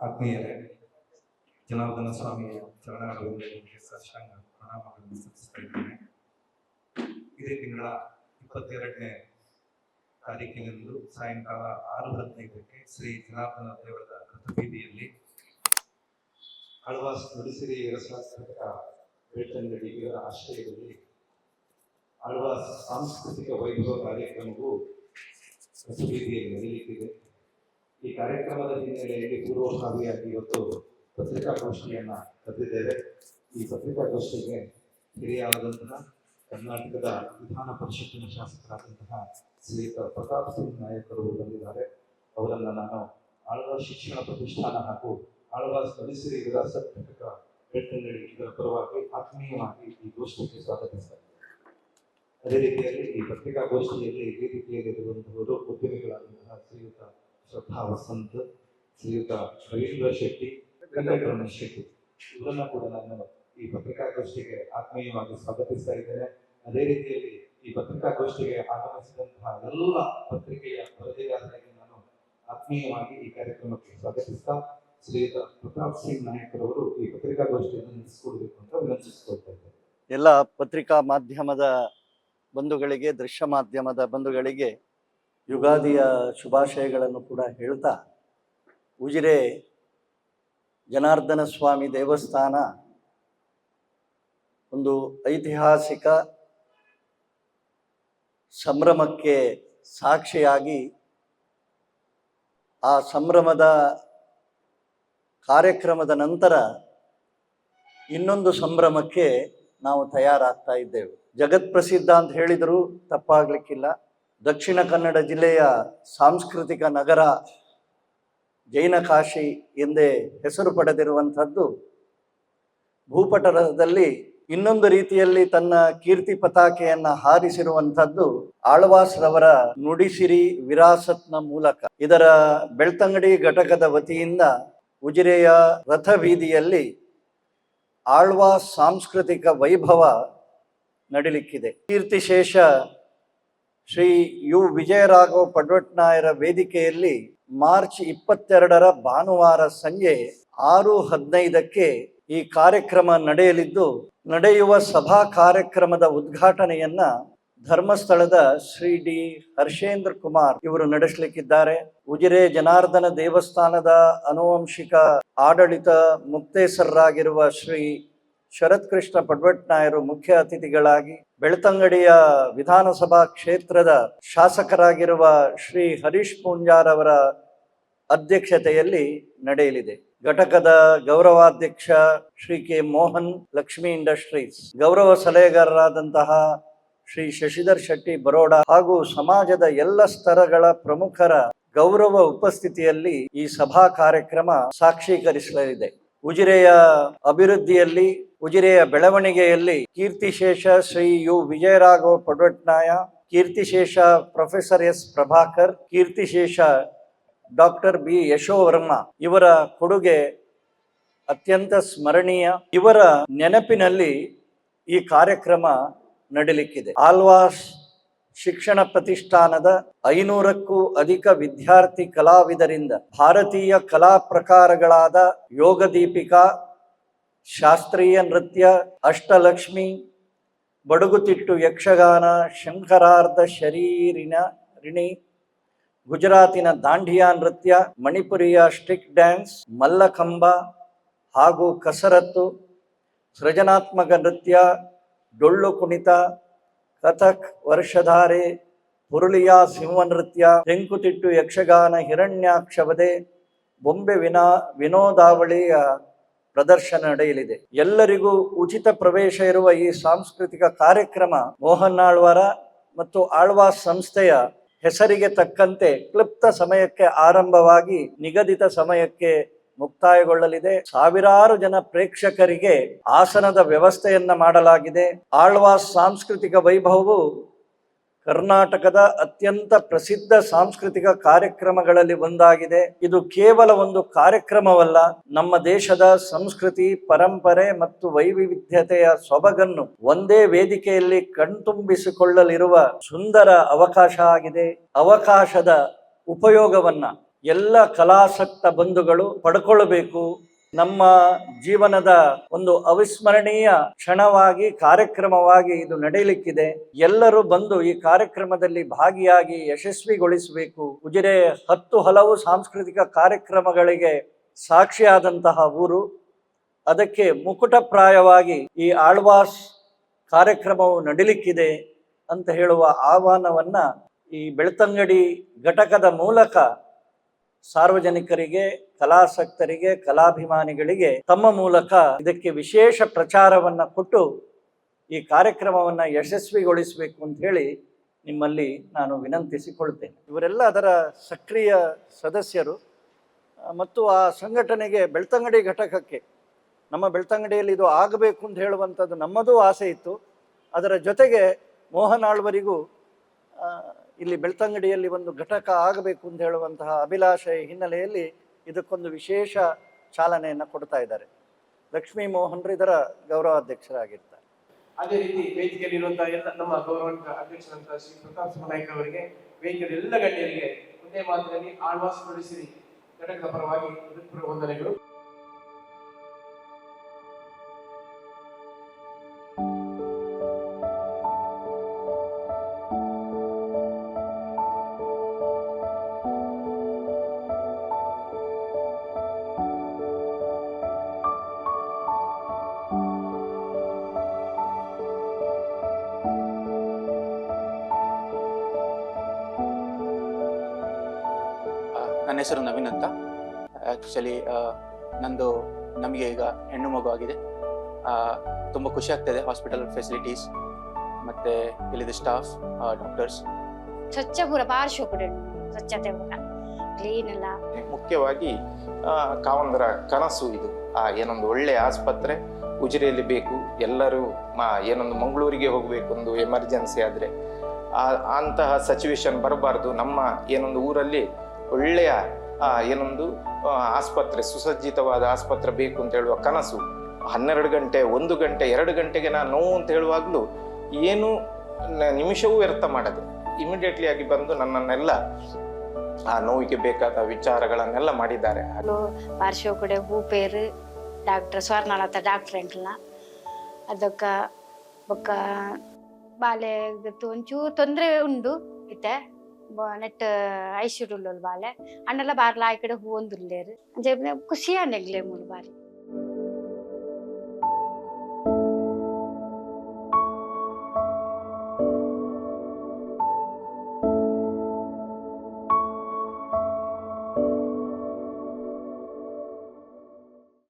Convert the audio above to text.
ಆತ್ಮೀಯರೇ, ಜನಾರ್ದನ ಸ್ವಾಮಿಯ ಚರಣಗಳಿಗೆ ಸಾಷ್ಟಾಂಗ ಪ್ರಣಾಮಗಳನ್ನು ಸಲ್ಲಿಸ್ತಾ ಇದ್ದೇನೆ. ಇದೇ ತಿಂಗಳ 22ನೇ ತಾರೀಕಿನಂದು ಸಾಯಂಕಾಲ 6:15ಕ್ಕೆ ಶ್ರೀ ಜನಾರ್ದನ ದೇವರದ ರಥಬೀದಿಯಲ್ಲಿ ಆಳ್ವಾಸ್ ನುಡಿಸಿರಿ ರಸಾತ್ಮಕ ಬೇಟಂಗಡಿ ಇವರ ಆಶ್ರಯದಲ್ಲಿ ಆಳ್ವಾಸ್ ಸಾಂಸ್ಕೃತಿಕ ವೈಭವ ಕಾರ್ಯಕ್ರಮವು ರಥಬೀದಿಯಲ್ಲಿ ನಡೆಯಲಿಕ್ಕಿದೆ. ಈ ಕಾರ್ಯಕ್ರಮದ ಹಿನ್ನೆಲೆಯಲ್ಲಿ ಪೂರ್ವಭಾವಿಯಾಗಿ ಇವತ್ತು ಪತ್ರಿಕಾಗೋಷ್ಠಿಯನ್ನ ಕರೆದಿದ್ದೇವೆ. ಈ ಪತ್ರಿಕಾಗೋಷ್ಠಿಗೆ ಹಿರಿಯಾದಂತಹ ಕರ್ನಾಟಕದ ವಿಧಾನ ಪರಿಷತ್ತಿನ ಶಾಸಕರಾದಂತಹ ಶ್ರೀಯುತ ಪ್ರತಾಪ್ ಸಿಂಗ್ ನಾಯಕರು ಬಂದಿದ್ದಾರೆ. ಅವರನ್ನು ನಾನು ಆಳ್ವಾಸ್ ಶಿಕ್ಷಣ ಪ್ರತಿಷ್ಠಾನ ಹಾಗೂ ಆಳ್ವಾಸ್ ನುಡಿಸಿರಿ ವಿರಾಸತ್ಮಕ ಬೆಟ್ಟಂಗಡಿ ಇದರ ಪರವಾಗಿ ಆತ್ಮೀಯವಾಗಿ ಈ ಗೋಷ್ಠಿಗೆ ಸ್ವಾಗತಿಸ್ತಾರೆ. ಅದೇ ರೀತಿಯಲ್ಲಿ ಈ ಪತ್ರಿಕಾಗೋಷ್ಠಿಯಲ್ಲಿ ವೇದಿಕೆಯಲ್ಲಿರುವಂತಹವರು ಉದ್ಯಮಿಗಳಾದಂತಹ ಶ್ರೀಯುತ ಶ್ರದ್ಧಾ ವಸಂತ್, ಶ್ರೀಯುತ ರವೀಂದ್ರ ಶೆಟ್ಟಿ, ಕನ್ನಡ ಶೆಟ್ಟಿ ಇವರನ್ನ ಕೂಡ ನಾನು ಈ ಪತ್ರಿಕಾಗೋಷ್ಠಿಗೆ ಆತ್ಮೀಯವಾಗಿ ಸ್ವಾಗತಿಸ್ತಾ ಇದ್ದೇನೆ. ಅದೇ ರೀತಿಯಲ್ಲಿ ಈ ಪತ್ರಿಕಾಗೋಷ್ಠಿಗೆ ಆಗಮಿಸಿದಂತಹ ಎಲ್ಲ ಪತ್ರಿಕೆಯ ವರದಿಗಾರರಿಗೆ ನಾನು ಆತ್ಮೀಯವಾಗಿ ಈ ಕಾರ್ಯಕ್ರಮಕ್ಕೆ ಸ್ವಾಗತಿಸ್ತಾ ಶ್ರೀಯುತ ಪ್ರತಾಪ್ ಸಿಂಗ್ ನಾಯಕರವರು ಈ ಪತ್ರಿಕಾಗೋಷ್ಠಿಯನ್ನು ನಡೆಸಿಕೊಡಬೇಕು ಅಂತ ವಿನಂತಿಸಿಕೊಳ್ತಾ ಇದ್ದೇನೆ. ಎಲ್ಲ ಪತ್ರಿಕಾ ಮಾಧ್ಯಮದ ಬಂಧುಗಳಿಗೆ, ದೃಶ್ಯ ಮಾಧ್ಯಮದ ಬಂಧುಗಳಿಗೆ ಯುಗಾದಿಯ ಶುಭಾಶಯಗಳನ್ನು ಕೂಡ ಹೇಳ್ತಾ, ಉಜಿರೆ ಜನಾರ್ದನ ಸ್ವಾಮಿ ದೇವಸ್ಥಾನ ಒಂದು ಐತಿಹಾಸಿಕ ಸಂಭ್ರಮಕ್ಕೆ ಸಾಕ್ಷಿಯಾಗಿ ಆ ಸಂಭ್ರಮದ ಕಾರ್ಯಕ್ರಮದ ನಂತರ ಇನ್ನೊಂದು ಸಂಭ್ರಮಕ್ಕೆ ನಾವು ತಯಾರಾಗ್ತಾ ಇದ್ದೇವೆ. ಜಗತ್ ಪ್ರಸಿದ್ಧ ಅಂತ ಹೇಳಿದರೂ ತಪ್ಪಾಗಲಿಕ್ಕಿಲ್ಲ. ದಕ್ಷಿಣ ಕನ್ನಡ ಜಿಲ್ಲೆಯ ಸಾಂಸ್ಕೃತಿಕ ನಗರ ಜೈನ ಕಾಶಿ ಎಂದೇ ಹೆಸರು ಪಡೆದಿರುವಂಥದ್ದು ಭೂಪಟಲದಲ್ಲಿ ಇನ್ನೊಂದು ರೀತಿಯಲ್ಲಿ ತನ್ನ ಕೀರ್ತಿ ಪತಾಕೆಯನ್ನು ಹಾರಿಸಿರುವಂಥದ್ದು ಆಳ್ವಾಸ್ ರವರ ನುಡಿಸಿರಿ ವಿರಾಸತ್ನ ಮೂಲಕ. ಇದರ ಬೆಳ್ತಂಗಡಿ ಘಟಕದ ವತಿಯಿಂದ ಉಜಿರೆಯ ರಥ ಬೀದಿಯಲ್ಲಿ ಆಳ್ವಾಸ್ ಸಾಂಸ್ಕೃತಿಕ ವೈಭವ ನಡೀಲಿಕ್ಕಿದೆ. ಕೀರ್ತಿಶೇಷ ಶ್ರೀ ಯು ವಿಜಯರಾಘವ ಪಡ್ವಟ್ನಾಯರ ವೇದಿಕೆಯಲ್ಲಿ ಮಾರ್ಚ್ 22ರ ಭಾನುವಾರ ಸಂಜೆ 6:15ಕ್ಕೆ ಈ ಕಾರ್ಯಕ್ರಮ ನಡೆಯುವ ಸಭಾ ಕಾರ್ಯಕ್ರಮದ ಉದ್ಘಾಟನೆಯನ್ನ ಧರ್ಮಸ್ಥಳದ ಶ್ರೀ ಡಿ ಹರ್ಷೇಂದ್ರ ಕುಮಾರ್ ಇವರು ನಡೆಸಲಿಕ್ಕಿದ್ದಾರೆ. ಉಜಿರೆ ಜನಾರ್ದನ ದೇವಸ್ಥಾನದ ಆನುವಂಶಿಕ ಆಡಳಿತ ಮುಕ್ತೇಸರರಾಗಿರುವ ಶ್ರೀ ಶರತ್ ಕೃಷ್ಣ ಪಡ್ವಟ್ನಾಯರು ಮುಖ್ಯ ಅತಿಥಿಗಳಾಗಿ, ಬೆಳ್ತಂಗಡಿಯ ವಿಧಾನಸಭಾ ಕ್ಷೇತ್ರದ ಶಾಸಕರಾಗಿರುವ ಶ್ರೀ ಹರೀಶ್ ಪೂಂಜಾರ್ ಅವರ ಅಧ್ಯಕ್ಷತೆಯಲ್ಲಿ ನಡೆಯಲಿದೆ. ಘಟಕದ ಗೌರವಾಧ್ಯಕ್ಷ ಶ್ರೀ ಕೆ ಮೋಹನ್, ಲಕ್ಷ್ಮಿ ಇಂಡಸ್ಟ್ರೀಸ್, ಗೌರವ ಸಲಹೆಗಾರರಾದಂತಹ ಶ್ರೀ ಶಶಿಧರ್ ಶೆಟ್ಟಿ ಬರೋಡ ಹಾಗೂ ಸಮಾಜದ ಎಲ್ಲ ಸ್ತರಗಳ ಪ್ರಮುಖರ ಗೌರವ ಉಪಸ್ಥಿತಿಯಲ್ಲಿ ಈ ಸಭಾ ಕಾರ್ಯಕ್ರಮ ಸಾಕ್ಷೀಕರಿಸಲಿದೆ. ಉಜಿರೆಯ ಅಭಿವೃದ್ಧಿಯಲ್ಲಿ, ಉಜಿರೆಯ ಬೆಳವಣಿಗೆಯಲ್ಲಿ ಕೀರ್ತಿಶೇಷ ಶ್ರೀ ಯು ವಿಜಯರಾಘವ ಪಡ್ವಟ್ನಾಯ, ಕೀರ್ತಿಶೇಷ ಪ್ರೊಫೆಸರ್ ಎಸ್ ಪ್ರಭಾಕರ್, ಕೀರ್ತಿಶೇಷ ಡಾಕ್ಟರ್ ಬಿ ಯಶೋವರ್ಮ ಇವರ ಕೊಡುಗೆ ಅತ್ಯಂತ ಸ್ಮರಣೀಯ. ಇವರ ನೆನಪಿನಲ್ಲಿ ಈ ಕಾರ್ಯಕ್ರಮ ನಡೀಲಿಕ್ಕಿದೆ. ಆಳ್ವಾಸ್ ಶಿಕ್ಷಣ ಪ್ರತಿಷ್ಠಾನದ 500ಕ್ಕೂ ಅಧಿಕ ವಿದ್ಯಾರ್ಥಿ ಕಲಾವಿದರಿಂದ ಭಾರತೀಯ ಕಲಾ ಪ್ರಕಾರಗಳಾದ ಯೋಗದೀಪಿಕಾ, ಶಾಸ್ತ್ರೀಯ ನೃತ್ಯ, ಅಷ್ಟಲಕ್ಷ್ಮಿ, ಬಡಗುತಿಟ್ಟು ಯಕ್ಷಗಾನ, ಶಂಕರಾರ್ಧ ಶರೀರಿನ ರಿಣಿ, ಗುಜರಾತಿನ ದಾಂಡಿಯಾ ನೃತ್ಯ, ಮಣಿಪುರಿಯ ಸ್ಟಿಕ್ ಡ್ಯಾನ್ಸ್, ಮಲ್ಲಖಂಬ ಹಾಗೂ ಕಸರತ್ತು, ಸೃಜನಾತ್ಮಕ ನೃತ್ಯ, ಡೊಳ್ಳು ಕುಣಿತ, ಕಥಕ್, ವರ್ಷಧಾರೆ, ಪುರುಳಿಯಾ ಸಿಂಹ ನೃತ್ಯ, ತೆಂಕುತಿಟ್ಟು ಯಕ್ಷಗಾನ, ಹಿರಣ್ಯಾಕ್ಷವದೆ, ಬೊಂಬೆ ವಿನೋದಾವಳಿಯ ಪ್ರದರ್ಶನ ನಡೆಯಲಿದೆ. ಎಲ್ಲರಿಗೂ ಉಚಿತ ಪ್ರವೇಶ ಇರುವ ಈ ಸಾಂಸ್ಕೃತಿಕ ಕಾರ್ಯಕ್ರಮ ಮೋಹನ್ ಆಳ್ವಾರ ಮತ್ತು ಆಳ್ವಾಸ್ ಸಂಸ್ಥೆಯ ಹೆಸರಿಗೆ ತಕ್ಕಂತೆ ಕ್ಲುಪ್ತ ಸಮಯಕ್ಕೆ ಆರಂಭವಾಗಿ ನಿಗದಿತ ಸಮಯಕ್ಕೆ ಮುಕ್ತಾಯಗೊಳ್ಳಲಿದೆ. ಸಾವಿರಾರು ಜನ ಪ್ರೇಕ್ಷಕರಿಗೆ ಆಸನದ ವ್ಯವಸ್ಥೆಯನ್ನ ಮಾಡಲಾಗಿದೆ. ಆಳ್ವಾಸ್ ಸಾಂಸ್ಕೃತಿಕ ವೈಭವವು ಕರ್ನಾಟಕದ ಅತ್ಯಂತ ಪ್ರಸಿದ್ಧ ಸಾಂಸ್ಕೃತಿಕ ಕಾರ್ಯಕ್ರಮಗಳಲ್ಲಿ ಒಂದಾಗಿದೆ. ಇದು ಕೇವಲ ಒಂದು ಕಾರ್ಯಕ್ರಮವಲ್ಲ, ನಮ್ಮ ದೇಶದ ಸಂಸ್ಕೃತಿ, ಪರಂಪರೆ ಮತ್ತು ವೈವಿಧ್ಯತೆಯ ಸೊಬಗನ್ನು ಒಂದೇ ವೇದಿಕೆಯಲ್ಲಿ ಕಣ್ತುಂಬಿಸಿಕೊಳ್ಳಲಿರುವ ಸುಂದರ ಅವಕಾಶ ಆಗಿದೆ. ಅವಕಾಶದ ಉಪಯೋಗವನ್ನ ಎಲ್ಲ ಕಲಾಸಕ್ತ ಬಂಧುಗಳು ಪಡ್ಕೊಳ್ಬೇಕು. ನಮ್ಮ ಜೀವನದ ಒಂದು ಅವಿಸ್ಮರಣೀಯ ಕ್ಷಣವಾಗಿ ಕಾರ್ಯಕ್ರಮವಾಗಿ ಇದು ನಡೆಯಲಿಕ್ಕಿದೆ. ಎಲ್ಲರೂ ಬಂದು ಈ ಕಾರ್ಯಕ್ರಮದಲ್ಲಿ ಭಾಗಿಯಾಗಿ ಯಶಸ್ವಿಗೊಳಿಸಬೇಕು. ಉಜಿರೆ 10 ಹಲವು ಸಾಂಸ್ಕೃತಿಕ ಕಾರ್ಯಕ್ರಮಗಳಿಗೆ ಸಾಕ್ಷಿಯಾದಂತಹ ಊರು. ಅದಕ್ಕೆ ಮುಕುಟಪ್ರಾಯವಾಗಿ ಈ ಆಳ್ವಾಸ್ ಕಾರ್ಯಕ್ರಮವು ನಡೀಲಿಕ್ಕಿದೆ ಅಂತ ಹೇಳುವ ಆಹ್ವಾನವನ್ನ ಈ ಬೆಳ್ತಂಗಡಿ ಘಟಕದ ಮೂಲಕ ಸಾರ್ವಜನಿಕರಿಗೆ, ಕಲಾಸಕ್ತರಿಗೆ, ಕಲಾಭಿಮಾನಿಗಳಿಗೆ ತಮ್ಮ ಮೂಲಕ ಇದಕ್ಕೆ ವಿಶೇಷ ಪ್ರಚಾರವನ್ನ ಕೊಟ್ಟು ಈ ಕಾರ್ಯಕ್ರಮವನ್ನ ಯಶಸ್ವಿಗೊಳಿಸಬೇಕು ಅಂತ ಹೇಳಿ ನಿಮ್ಮಲ್ಲಿ ನಾನು ವಿನಂತಿಸಿಕೊಳ್ತೇನೆ. ಇವರೆಲ್ಲ ಅದರ ಸಕ್ರಿಯ ಸದಸ್ಯರು ಮತ್ತು ಆ ಸಂಘಟನೆಗೆ, ಬೆಳ್ತಂಗಡಿ ಘಟಕಕ್ಕೆ, ನಮ್ಮ ಬೆಳ್ತಂಗಡಿಯಲ್ಲಿ ಇದು ಆಗಬೇಕು ಅಂತ ಹೇಳುವಂಥದ್ದು ನಮ್ಮದೂ ಆಸೆ ಇತ್ತು. ಅದರ ಜೊತೆಗೆ ಮೋಹನ್ ಆಳ್ವರಿಗೂ ಇಲ್ಲಿ ಬೆಳ್ತಂಗಡಿಯಲ್ಲಿ ಒಂದು ಘಟಕ ಆಗಬೇಕು ಅಂತ ಹೇಳುವಂತಹ ಅಭಿಲಾಷೆ ಹಿನ್ನೆಲೆಯಲ್ಲಿ ಇದಕ್ಕೊಂದು ವಿಶೇಷ ಚಾಲನೆಯನ್ನು ಕೊಡ್ತಾ ಇದ್ದಾರೆ. ಲಕ್ಷ್ಮೀ ಮೋಹನ್ರು ಇದರ ಗೌರವಾಧ್ಯಕ್ಷರಾಗಿರ್ತಾರೆ. ಅದೇ ರೀತಿ ವೇದಿಕೆಯಲ್ಲಿರುವಂತಹ ಎಲ್ಲ ನಮ್ಮ ಗೌರವಾನ್ವಿತ ಅಧ್ಯಕ್ಷರಂತಹ ಶ್ರೀ ಪ್ರತಾಪ್ ಸಿಂಹ ನಾಯ್ಕ ಅವರಿಗೆ, ವೇದಿಕೆಯ ಎಲ್ಲ ಗಣ್ಯರಿಗೆ ಒಂದೇ ಮಾತಿನಲ್ಲಿ ಆಳ್ವಾಸ್ ನುಡಿಸಿರಿ ಘಟಕದ ಪರವಾಗಿ ಹೃತ್ಪೂರ್ವಕ ವಂದನೆಗಳು. ನನ್ನ ಹೆಸರು ನವೀನ್ ಅಂತ. ಆ್ಯಕ್ಚುಲಿ ನಮಗೆ ಈಗ ಹೆಣ್ಣು ಮಗು ಆಗಿದೆ. ತುಂಬ ಖುಷಿ ಆಗ್ತಾಯಿದೆ. ಹಾಸ್ಪಿಟಲ್ ಫೆಸಿಲಿಟೀಸ್ ಮತ್ತು ಇಲ್ಲಿದ್ದ ಸ್ಟಾಫ್, ಡಾಕ್ಟರ್ಸ್ ಸ್ವಚ್ಛ ಪೂರ ಭಾರಿ ಶೋಕುಡೆ ಸ್ವಚ್ಛತೆ ಪೂರ ಕ್ಲೀನ್ ಎಲ್ಲ. ಮುಖ್ಯವಾಗಿ ಕಾವಂದರ ಕನಸು ಇದು. ಏನೊಂದು ಒಳ್ಳೆ ಆಸ್ಪತ್ರೆ ಉಜಿರೆಯಲ್ಲಿ ಬೇಕು. ಎಲ್ಲರೂ ಏನೊಂದು ಮಂಗಳೂರಿಗೆ ಹೋಗಬೇಕು, ಒಂದು ಎಮರ್ಜೆನ್ಸಿ ಆದರೆ ಅಂತಹ ಸಿಚುವೇಶನ್ ಬರಬಾರ್ದು. ನಮ್ಮ ಏನೊಂದು ಊರಲ್ಲಿ ಒಳ್ಳೆಯ ಏನೊಂದು ಆಸ್ಪತ್ರೆ, ಸುಸಜ್ಜಿತವಾದ ಆಸ್ಪತ್ರೆ ಬೇಕು ಅಂತ ಹೇಳುವ ಕನಸು 12 ಗಂಟೆ, 1 ಗಂಟೆ, 2 ಗಂಟೆಗೆ ನಾನು ನೋವು ಅಂತ ಹೇಳುವಾಗಲೂ ಏನು ನಿಮಿಷವೂ ವ್ಯರ್ಥ ಮಾಡದೆ ಇಮಿಡಿಯೇಟ್ಲಿ ಆಗಿ ಬಂದು ನನ್ನನ್ನೆಲ್ಲ ಆ ನೋವಿಗೆ ಬೇಕಾದ ವಿಚಾರಗಳನ್ನೆಲ್ಲ ಮಾಡಿದ್ದಾರೆ. ಪಾರ್ಶ್ವ ಕೂಡ ಹೂ ಪೇರು ಡಾಕ್ಟರ್ ಸ್ವರ್ಣಲತಾ ಡಾಕ್ಟರ್ ಎಂಟ್ಲ ಅದಕ್ಕ ಬೊಕ್ಕ ಬಾಲೆ ಒಂಚೂರು ತೊಂದರೆ ಉಂಡು ಇತ್ತೆ ನೆಟ್ ಐಶ್ವರ್ಯುಲ್ ಬಾಲೆ ಅಣ್ಣೆಲ್ಲ ಬಾರ್ಲ ಆ ಕಡೆ ಹೂ ಒಂದುಲ್ಲೇರು ಖುಷಿ ಅಂಡೆಗ್ಲೇ ಮೂರು ಬಾರಿ.